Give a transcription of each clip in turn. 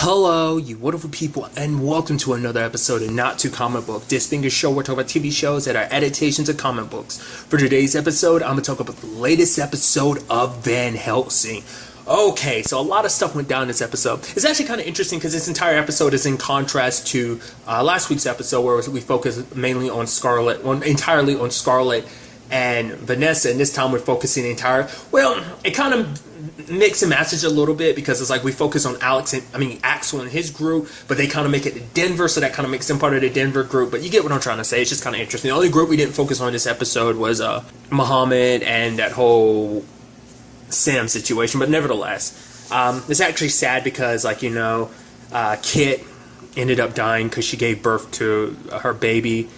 Hello, you wonderful people, and welcome to another episode of Not Too Comic Book. This thing is show where we talk about TV shows that are adaptations of comic books. For today's episode, I'm going to talk about the latest episode of Van Helsing. Okay, so a lot of stuff went down in this episode. It's actually kind of interesting because this entire episode is in contrast to last week's episode where we focused mainly on entirely on Scarlet and Vanessa, and this time we're focusing it kind of mix and matches a little bit because it's like we focus on Axel and his group, but they kind of make it to Denver, so that kind of makes them part of the Denver group. But you get what I'm trying to say. It's just kind of interesting. The only group we didn't focus on this episode was Muhammad and that whole Sam situation. But nevertheless, it's actually sad because Kit ended up dying because she gave birth to her baby.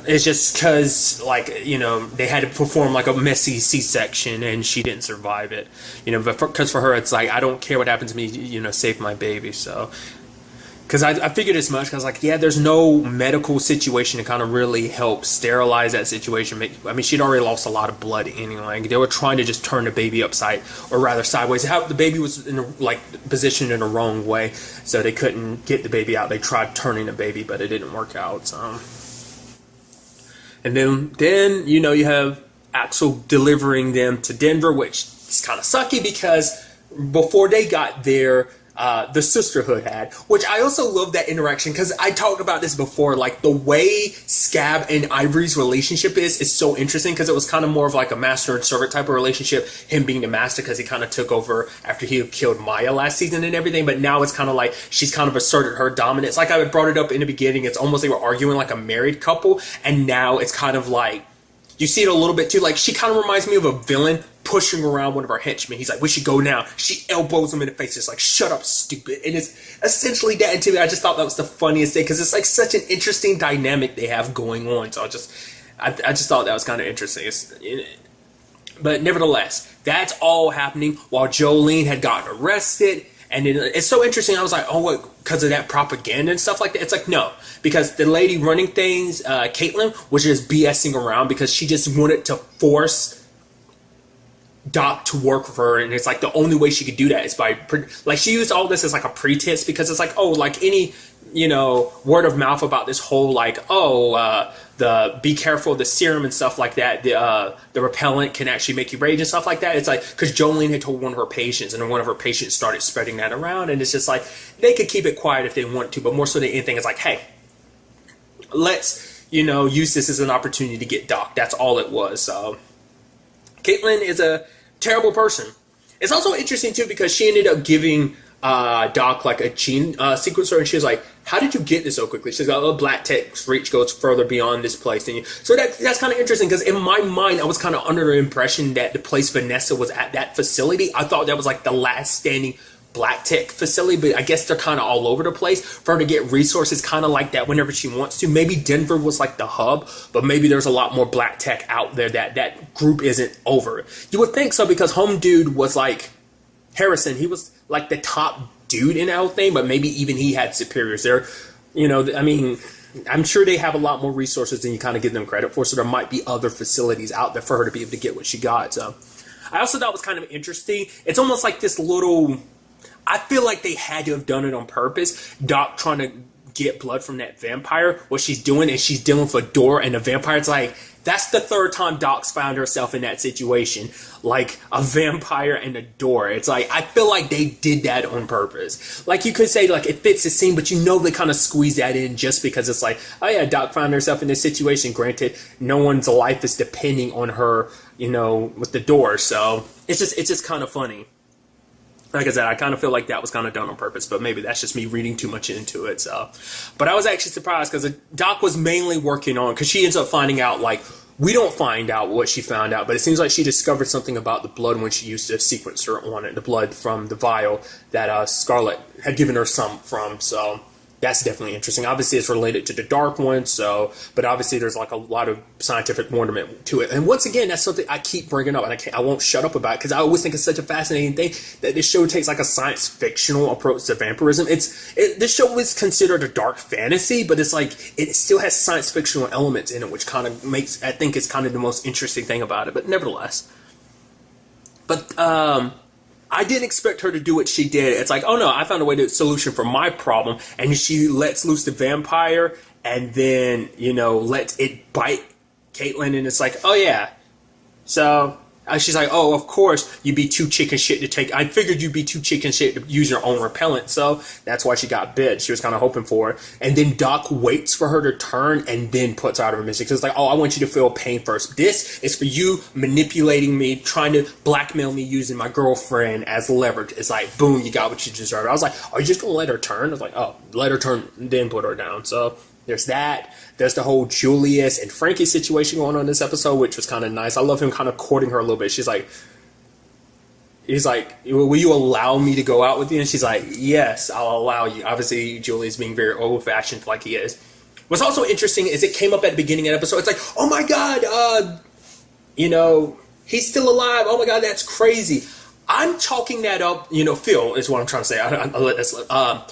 It's just because, they had to perform a messy C-section and she didn't survive it. But because for her, it's like, I don't care what happens to me, save my baby. So, because I figured as much, because, there's no medical situation to kind of really help sterilize that situation. She'd already lost a lot of blood anyway. They were trying to just turn the baby sideways. How the baby was positioned in the wrong way, so they couldn't get the baby out. They tried turning the baby, but it didn't work out. So. And then you have Axel delivering them to Denver, which is kind of sucky because before they got there, the sisterhood had, which I also love that interaction because I talked about this before, the way Scab and Ivory's relationship is so interesting because it was kind of more of a master and servant type of relationship, him being the master because he kind of took over after he killed Maya last season and everything, but now it's kind of she's kind of asserted her dominance. I brought it up in the beginning, it's almost they were arguing like a married couple, and now it's kind of you see it a little bit too, she kind of reminds me of a villain pushing around one of our henchmen. He's like, we should go now. She elbows him in the face. It's like, shut up, stupid. And it's essentially that. And to me, I just thought that was the funniest thing because it's such an interesting dynamic they have going on. So I just thought that was kind of interesting. But nevertheless, that's all happening while Jolene had gotten arrested. And then it's so interesting. I was like, oh, what? Because of that propaganda and stuff like that? It's like, no. Because the lady running things, Caitlin, was just BSing around because she just wanted to force Doc to work for her, and it's the only way she could do that is by she used all this as a pretense because it's any word of mouth about this whole the be careful, the serum and stuff like that, the repellent can actually make you rage and stuff like that. It's because Jolene had told one of her patients, and then one of her patients started spreading that around, and it's just they could keep it quiet if they want to, but more so than anything, it's hey, let's use this as an opportunity to get Doc. That's all it was. So Caitlin is a terrible person. It's also interesting too because she ended up giving Doc a gene sequencer, and she was like, how did you get this so quickly? She's got a black tech reach goes further beyond this place than you. So that's kind of interesting because in my mind I was kind of under the impression that the place Vanessa was at, that facility, I thought that was the last standing black tech facility, but I guess they're kind of all over the place for her to get resources kind of like that whenever she wants to. Maybe Denver was the hub, but maybe there's a lot more black tech out there that group isn't over. You would think so because home dude was Harrison. He was the top dude in the whole thing, but maybe even he had superiors there. I'm sure they have a lot more resources than you kind of give them credit for, so there might be other facilities out there for her to be able to get what she got. So I also thought it was kind of interesting. It's almost this little, I feel they had to have done it on purpose. Doc trying to get blood from that vampire. What she's doing is she's dealing with a door, and the vampire's that's the third time Doc's found herself in that situation. A vampire and a door. It's I feel they did that on purpose. You could say it fits the scene, but they kind of squeeze that in just because it's oh yeah, Doc found herself in this situation. Granted, no one's life is depending on her, with the door. So it's just kind of funny. Like I said, I kind of feel that was kind of done on purpose, but maybe that's just me reading too much into it. So, but I was actually surprised because Doc was mainly working on, because she ends up finding out, we don't find out what she found out, but it seems like she discovered something about the blood when she used a sequencer on it, the blood from the vial that Scarlet had given her some from. So that's definitely interesting. Obviously, it's related to the Dark One, but obviously there's a lot of scientific wonderment to it. And once again, that's something I keep bringing up, and I won't shut up about it because I always think it's such a fascinating thing that this show takes a science fictional approach to vampirism. This show is considered a dark fantasy, but it's it still has science fictional elements in it, which kind of I think is kind of the most interesting thing about it. But nevertheless, I didn't expect her to do what she did. It's like, oh no, I found a way to solution for my problem. And she lets loose the vampire and then, you know, lets it bite Caitlyn. And it's like, oh yeah. So she's like, oh, of course you'd be too chicken shit to take. I figured you'd be too chicken shit to use your own repellent. So that's why she got bit. She was kind of hoping for it. And then Doc waits for her to turn and then puts out her mission. Because it's like, oh, I want you to feel pain first. This is for you manipulating me, trying to blackmail me using my girlfriend as leverage. It's like, boom, you got what you deserve. I was like, are you just going to let her turn? I was like, oh, let her turn, then put her down. So there's that. There's the whole Julius and Frankie situation going on in this episode, which was kind of nice. I love him kind of courting her a little bit. He's like, will you allow me to go out with you? And she's like, yes, I'll allow you. Obviously, Julius being very old-fashioned like he is. What's also interesting is it came up at the beginning of the episode. It's like, oh my God, you know, he's still alive. Oh my God, that's crazy. I'm chalking that up, you know, Phil is what I'm trying to say.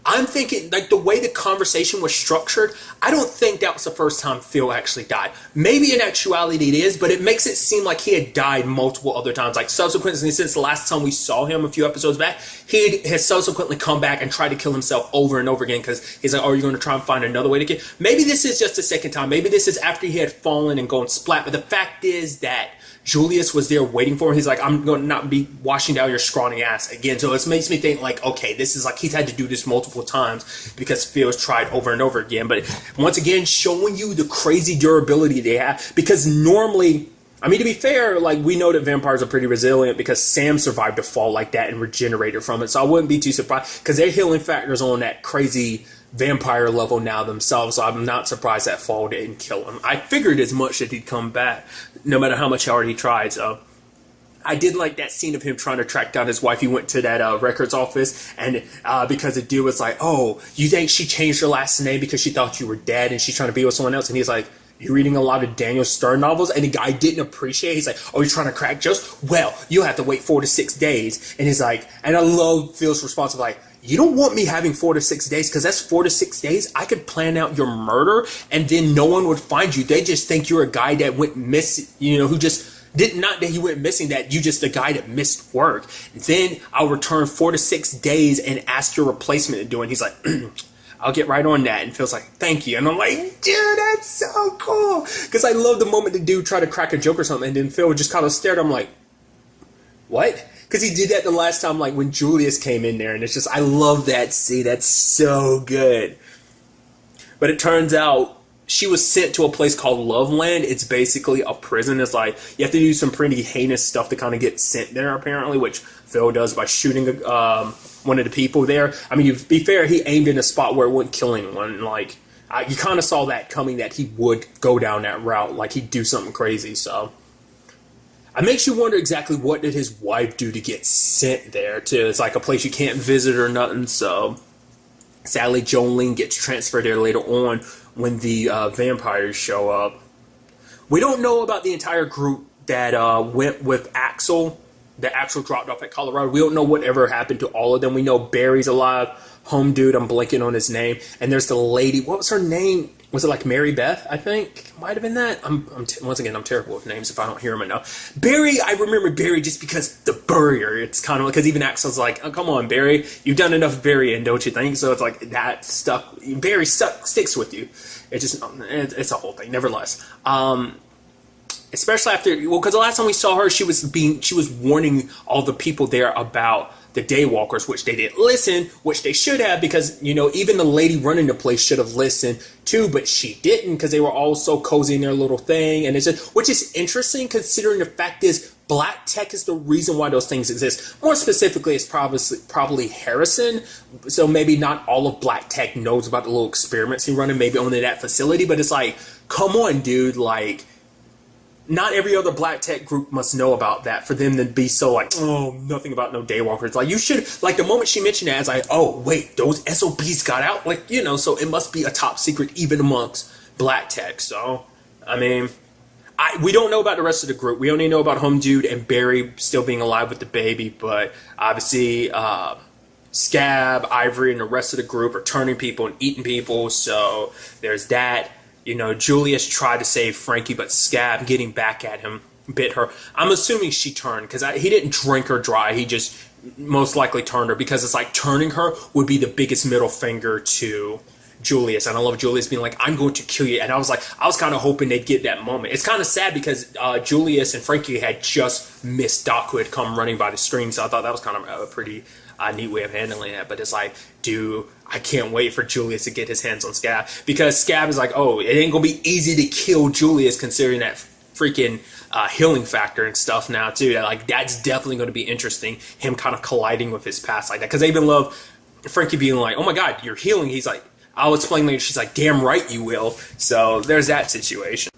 I'm thinking, like, the way the conversation was structured, I don't think that was the first time Phil actually died. Maybe in actuality it is, but it makes it seem like he had died multiple other times. Like, subsequently, since the last time we saw him a few episodes back, he has subsequently come back and tried to kill himself over and over again because he's like, oh, you're going to try and find another way to kill? Maybe this is just the second time. Maybe this is after he had fallen and gone splat. But the fact is that Julius was there waiting for him. He's like, I'm going to not be washing down your scrawny ass again. So it makes me think like, okay, this is like he's had to do this multiple times because Phil's tried over and over again. But once again, showing you the crazy durability they have. Because normally, I mean, to be fair, like we know that vampires are pretty resilient because Sam survived a fall like that and regenerated from it. So I wouldn't be too surprised because their healing factors on that crazy vampire level now themselves, so I'm not surprised that fall didn't kill him. I figured as much that he'd come back, no matter how much hard he tried. So I did like that scene of him trying to track down his wife. He went to that records office, and because the dude was like, oh, you think she changed her last name because she thought you were dead and she's trying to be with someone else? And he's like, you're reading a lot of Daniel Stern novels? And the guy didn't appreciate it. He's like, oh, you're trying to crack jokes? Well, you'll have to wait 4 to 6 days. And he's like, and I love Phil's response of like, you don't want me having 4 to 6 days because that's 4 to 6 days. I could plan out your murder and then no one would find you. They just think you're a guy that went missing, you know, who just did not that he went missing, that you just a guy that missed work. Then I'll return 4 to 6 days and ask your replacement to do it. And he's like, I'll get right on that. And Phil's like, thank you. And I'm like, dude, that's so cool. Because I love the moment the dude tried to crack a joke or something. And then Phil just kind of stared. I'm like, what? Because he did that the last time, like when Julius came in there. And it's just, I love that scene. That's so good. But it turns out she was sent to a place called Loveland. It's basically a prison. It's like, you have to do some pretty heinous stuff to kind of get sent there, apparently, which Phil does by shooting one of the people there. I mean, to be fair, he aimed in a spot where it wouldn't kill anyone. Like, you kind of saw that coming, that he would go down that route. Like, he'd do something crazy, so it makes you wonder exactly what did his wife do to get sent there, too. It's like a place you can't visit or nothing, so sadly, Jolene gets transferred there later on when the vampires show up. We don't know about the entire group that went with Axel, that Axel dropped off at Colorado. We don't know whatever happened to all of them. We know Barry's alive, home dude, I'm blanking on his name, and there's the lady, what was her name? Was it like Mary Beth, I think? Might have been that. Once again, I'm terrible with names if I don't hear them enough. Barry, I remember Barry just because the burrier. It's kind of like, because even Axel's like, oh, come on, Barry. You've done enough burying, don't you think? So it's like, that stuck. Barry sticks with you. It's a whole thing, nevertheless. Especially after, well, because the last time we saw her, she was warning all the people there about the Daywalkers, which they didn't listen, which they should have, because, you know, even the lady running the place should have listened too, but she didn't, because they were all so cozy in their little thing. And it's just, which is interesting, considering the fact is black tech is the reason why those things exist. More specifically, it's probably Harrison. So maybe not all of black tech knows about the little experiments he running, maybe only that facility, but it's like, come on, dude, like, not every other black tech group must know about that for them to be so like, oh, nothing about no Daywalkers. Like, you should, like, the moment she mentioned that, it's like, oh, wait, those SOBs got out? Like, you know, so it must be a top secret even amongst black tech. So, I mean, we don't know about the rest of the group. We only know about Home Dude and Barry still being alive with the baby, but obviously, Scab, Ivory, and the rest of the group are turning people and eating people, so there's that. You know, Julius tried to save Frankie, but Scab, getting back at him, bit her. I'm assuming she turned, because he didn't drink her dry. He just most likely turned her, because it's like turning her would be the biggest middle finger to Julius. And I love Julius being like, I'm going to kill you. And I was kind of hoping they'd get that moment. It's kind of sad because Julius and Frankie had just missed Doc, who had come running by the screen. So I thought that was kind of a pretty neat way of handling that. But it's like, dude, I can't wait for Julius to get his hands on Scab, because Scab is like, oh, it ain't gonna be easy to kill Julius considering that freaking healing factor and stuff now too. Like, that's definitely going to be interesting, him kind of colliding with his past like that, because I even love Frankie being like, oh my god, you're healing. He's like, I'll explain later. She's like, damn right you will. So there's that situation.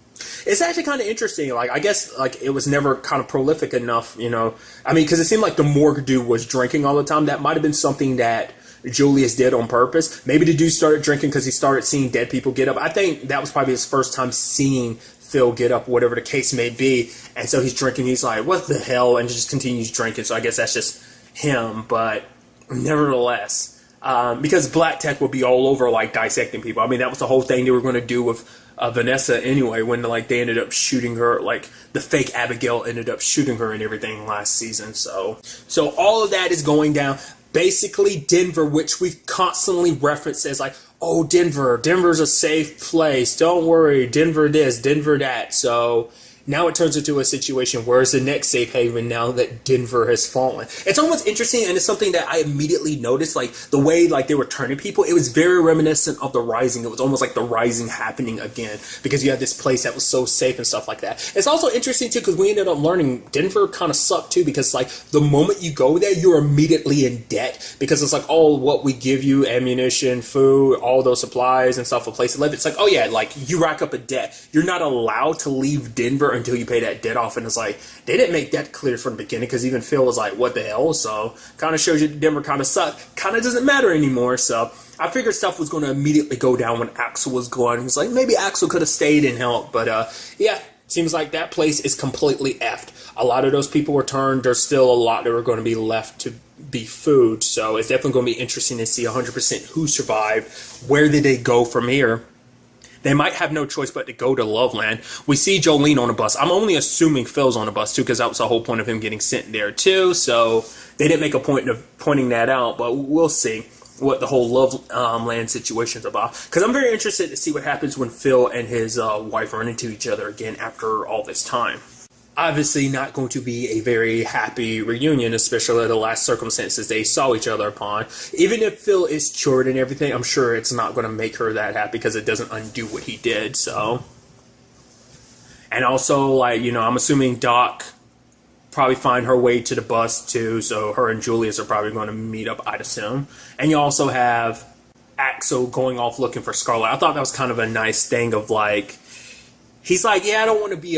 It's actually kind of interesting. Like, I guess like it was never kind of prolific enough, you know. I mean, because it seemed like the morgue dude was drinking all the time. That might have been something that Julius did on purpose. Maybe the dude started drinking because he started seeing dead people get up. I think that was probably his first time seeing Phil get up, whatever the case may be. And so he's drinking. He's like, what the hell? And just continues drinking. So I guess that's just him. But nevertheless, because Black Tech would be all over like dissecting people. I mean, that was the whole thing they were going to do with Vanessa anyway, when like they ended up shooting her, like the fake Abigail ended up shooting her and everything last season. So all of that is going down. Basically, Denver, which we've constantly referenced as like, oh, Denver's a safe place. Don't worry, Denver this, Denver that. So now it turns into a situation where it's the next safe haven now that Denver has fallen. It's almost interesting, and it's something that I immediately noticed, like the way like they were turning people. It was very reminiscent of The Rising. It was almost like The Rising happening again, because you had this place that was so safe and stuff like that. It's also interesting too, because we ended up learning Denver kind of sucked too, because like the moment you go there, you're immediately in debt, because it's like, oh, what we give you, ammunition, food, all those supplies and stuff, a place to live. It's like, oh yeah, like you rack up a debt. You're not allowed to leave Denver until you pay that debt off. And it's like, they didn't make that clear from the beginning, because even Phil was like, what the hell? So kind of shows you Denver kind of sucked. Kind of doesn't matter anymore. So I figured stuff was going to immediately go down when Axel was gone. It's like, maybe Axel could have stayed and helped. But yeah, seems like that place is completely effed. A lot of those people were turned. There's still a lot that are going to be left to be food. So it's definitely going to be interesting to see 100% who survived. Where did they go from here? They might have no choice but to go to Loveland. We see Jolene on a bus. I'm only assuming Phil's on a bus too, because that was the whole point of him getting sent there too. So they didn't make a point of pointing that out, but we'll see what the whole Loveland situation is about. Because I'm very interested to see what happens when Phil and his wife run into each other again after all this time. Obviously not going to be a very happy reunion, especially the last circumstances they saw each other upon. Even if Phil is cured and everything, I'm sure it's not going to make her that happy, because it doesn't undo what he did. So, and also, like, you know, I'm assuming Doc probably find her way to the bus too, so her and Julius are probably going to meet up, I'd assume. And you also have Axel going off looking for Scarlet. I thought that was kind of a nice thing of like, he's like, yeah, I don't want to be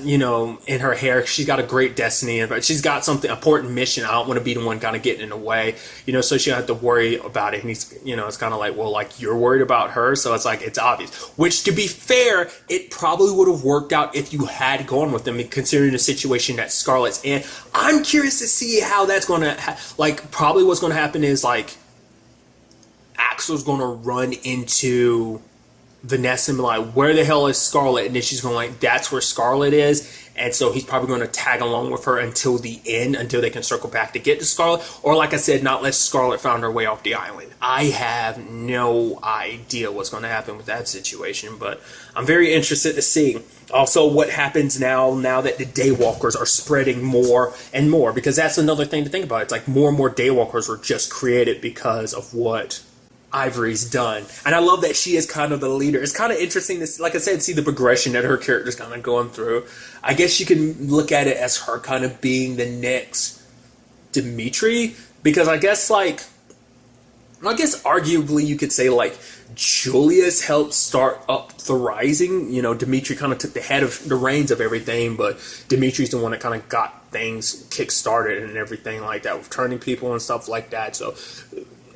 you know, in her hair. She's got a great destiny, but she's got something important mission. I don't want to be the one kind of getting in the way, you know, so she don't have to worry about it. And he's, you know, it's kind of like, well, like you're worried about her. So it's like, it's obvious, which to be fair, it probably would have worked out if you had gone with them, considering the situation that Scarlett's in. I'm curious to see how that's going to, like, probably what's going to happen is like Axel's going to run into Vanessa and be like, where the hell is Scarlett? And then she's going like, that's where Scarlett is. And so he's probably going to tag along with her until the end, until they can circle back to get to Scarlett. Or like I said, not let Scarlett find her way off the island. I have no idea what's going to happen with that situation, but I'm very interested to see also what happens now that the Daywalkers are spreading more and more, because that's another thing to think about. It's like more and more Daywalkers were just created because of what Ivory's done. And I love that she is kind of the leader. It's kind of interesting to, like I said, see the progression that her character's kind of going through. I guess you can look at it as her kind of being the next Dimitri, because I guess arguably you could say like Julius helped start up the Rising. You know, Dimitri kind of took the reins of everything, but Dimitri's the one that kind of got things kick-started and everything like that with turning people and stuff like that. So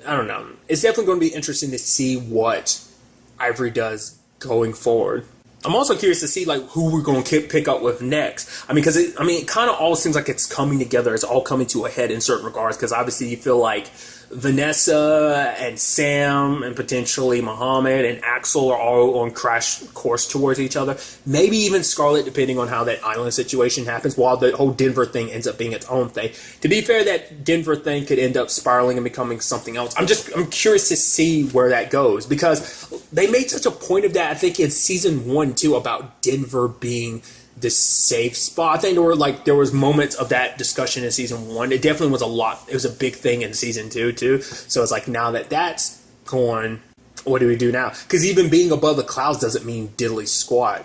I don't know. It's definitely going to be interesting to see what Ivory does going forward. I'm also curious to see like who we're going to pick up with next. I mean, because it kind of all seems like it's coming together. It's all coming to a head in certain regards. Because obviously you feel like Vanessa and Sam and potentially Muhammad and Axel are all on crash course towards each other. Maybe even Scarlett, depending on how that island situation happens, while the whole Denver thing ends up being its own thing. To be fair, that Denver thing could end up spiraling and becoming something else. I'm curious to see where that goes, because they made such a point of that, I think, in season 1 too, about Denver being the safe spot. I think there was moments of that discussion in season 1. It definitely was a lot. It was a big thing in season 2 too. So it's like, now that that's gone, what do we do now? Because even being above the clouds doesn't mean diddly squat.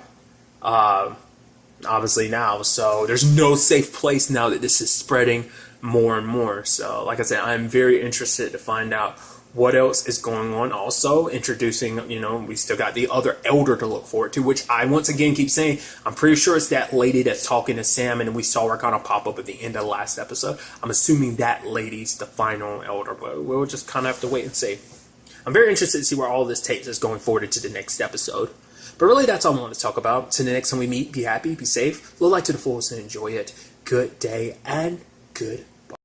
Obviously now. So there's no safe place now that this is spreading more and more. So like I said, I'm very interested to find out what else is going on. Also introducing, we still got the other elder to look forward to, which I once again keep saying, I'm pretty sure it's that lady that's talking to Sam, and we saw her kind of pop up at the end of the last episode. I'm assuming that lady's the final elder, but we'll just kind of have to wait and see. I'm very interested to see where all this takes us going forward into the next episode. But really, that's all I want to talk about. So the next time we meet, be happy, be safe, live life to the fullest, and enjoy it. Good day and good